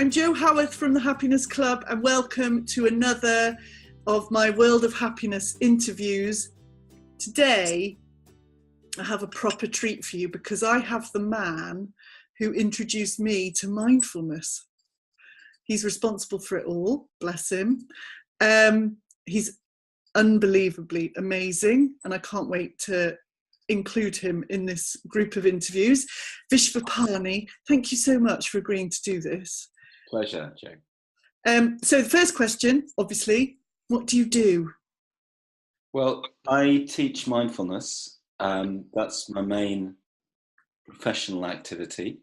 I'm Jo Howarth from the Happiness Club, and welcome to another of my World of Happiness interviews. Today, I have a proper treat for you because I have the man who introduced me to mindfulness. He's responsible for it all, bless him. He's unbelievably amazing, and I can't wait to include him in this group of interviews. Vishvapani, thank you so much for agreeing to do this. Pleasure, Jo. So the first question, obviously, what do you do? Well, I teach mindfulness. That's my main professional activity.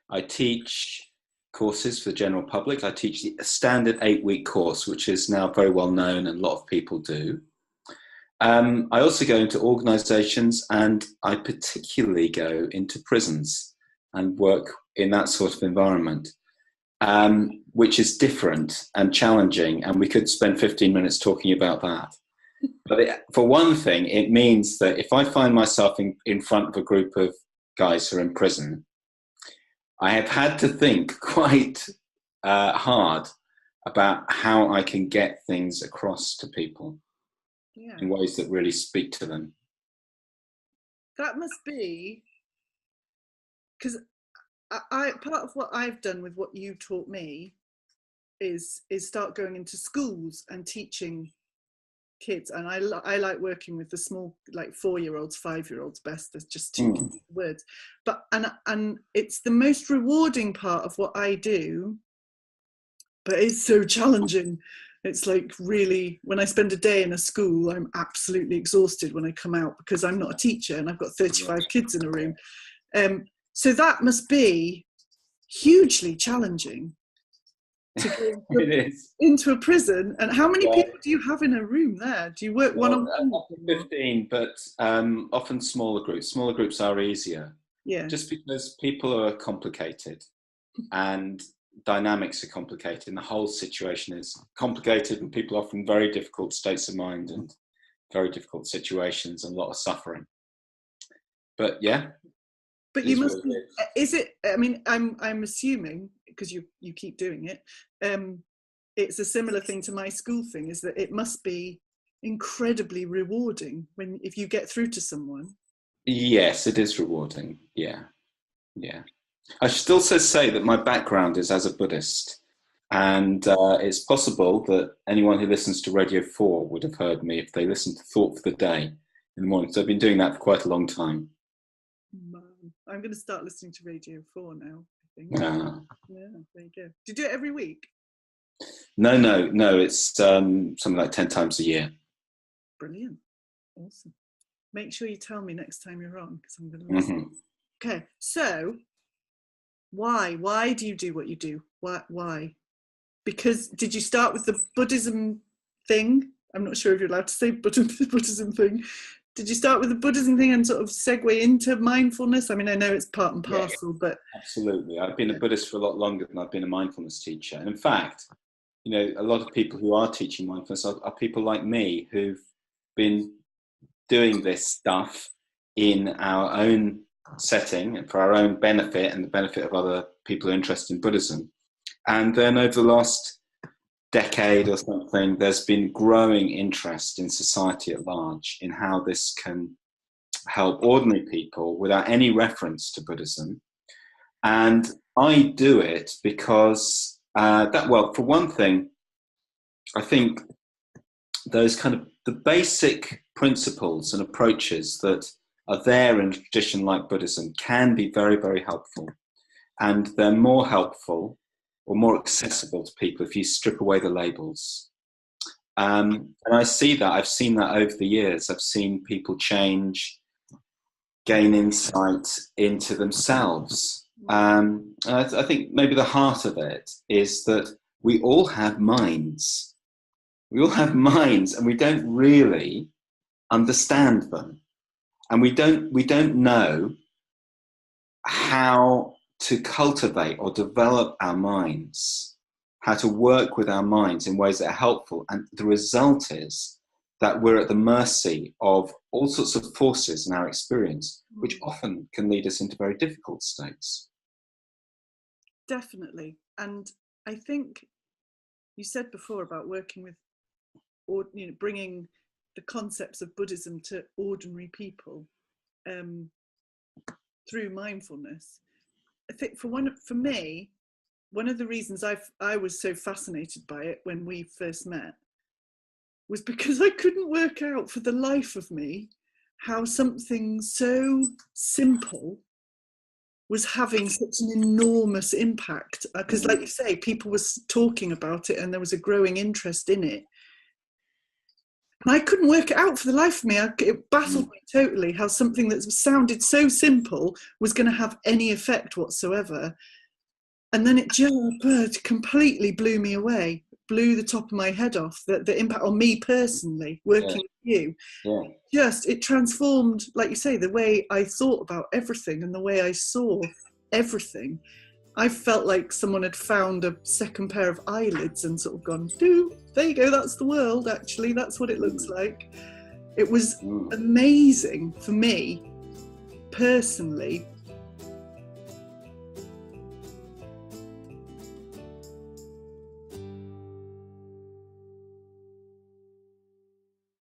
I teach courses for the general public. I teach the standard 8-week course, which is now very well known and a lot of people do. I also go into organisations, and I particularly go into prisons and work in that sort of environment, which is different and challenging, and we could spend 15 minutes talking about that. But for one thing, it means that if I find myself in front of a group of guys who are in prison, I have had to think quite hard about how I can get things across to people. Yeah. In ways that really speak to them. That must be, because I part of what I've done with what you taught me is start going into schools and teaching kids, and I like working with the small, like 4-year-olds, 5-year-olds best. There's just two words, but and it's the most rewarding part of what I do, but it's so challenging. It's like, really, when I spend a day in a school, I'm absolutely exhausted when I come out because I'm not a teacher and I've got 35 kids in a room. So that must be hugely challenging to go into a prison. And how many people do you have in a room there? Do you work one-on-one? 15, but often smaller groups. Smaller groups are easier. Yeah. Just because people are complicated and dynamics are complicated, and the whole situation is complicated, and people are often very difficult states of mind and very difficult situations and a lot of suffering. But yeah. But you must be, is it, I mean, I'm assuming, because you keep doing it, it's a similar thing to my school thing, is that it must be incredibly rewarding if you get through to someone. Yes, it is rewarding. Yeah. I should also say that my background is as a Buddhist, and it's possible that anyone who listens to Radio 4 would have heard me if they listened to Thought for the Day in the morning. So I've been doing that for quite a long time. I'm going to start listening to Radio 4 now, I think. Yeah, there you go. Do you do it every week? No. It's something like 10 times a year. Brilliant. Awesome. Make sure you tell me next time you're on, because I'm going to listen. Okay, so why do you do what you do? Why? Because did you start with the Buddhism thing? I'm not sure if you're allowed to say Buddhism thing. Did you start with the Buddhism thing and sort of segue into mindfulness? I mean, I know it's part and parcel, but... Absolutely. I've been a Buddhist for a lot longer than I've been a mindfulness teacher. And in fact, a lot of people who are teaching mindfulness are people like me who've been doing this stuff in our own setting and for our own benefit and the benefit of other people who are interested in Buddhism. And then over the last decade or something, there's been growing interest in society at large in how this can help ordinary people without any reference to Buddhism. And I do it because for one thing, I think those kind of the basic principles and approaches that are there in a tradition like Buddhism can be very, very helpful. And they're more helpful or more accessible to people if you strip away the labels. And I see that. I've seen that over the years. I've seen people change, gain insight into themselves. And I think maybe the heart of it is that we all have minds. We all have minds, and we don't really understand them. And we don't know how to cultivate or develop our minds, how to work with our minds in ways that are helpful. And the result is that we're at the mercy of all sorts of forces in our experience, which often can lead us into very difficult states. Definitely. And I think you said before about working with, or bringing the concepts of Buddhism to ordinary people through mindfulness. I think for me, one of the reasons I was so fascinated by it when we first met was because I couldn't work out for the life of me how something so simple was having such an enormous impact. Because like you say, people were talking about it and there was a growing interest in it. And I couldn't work it out for the life of me. It baffled me totally how something that sounded so simple was going to have any effect whatsoever. And then it just completely blew me away, blew the top of my head off, the impact on me personally, working with you. Yeah. It transformed, like you say, the way I thought about everything and the way I saw everything. I felt like someone had found a second pair of eyelids and sort of gone, there you go, that's the world, actually, that's what it looks like. It was amazing for me, personally,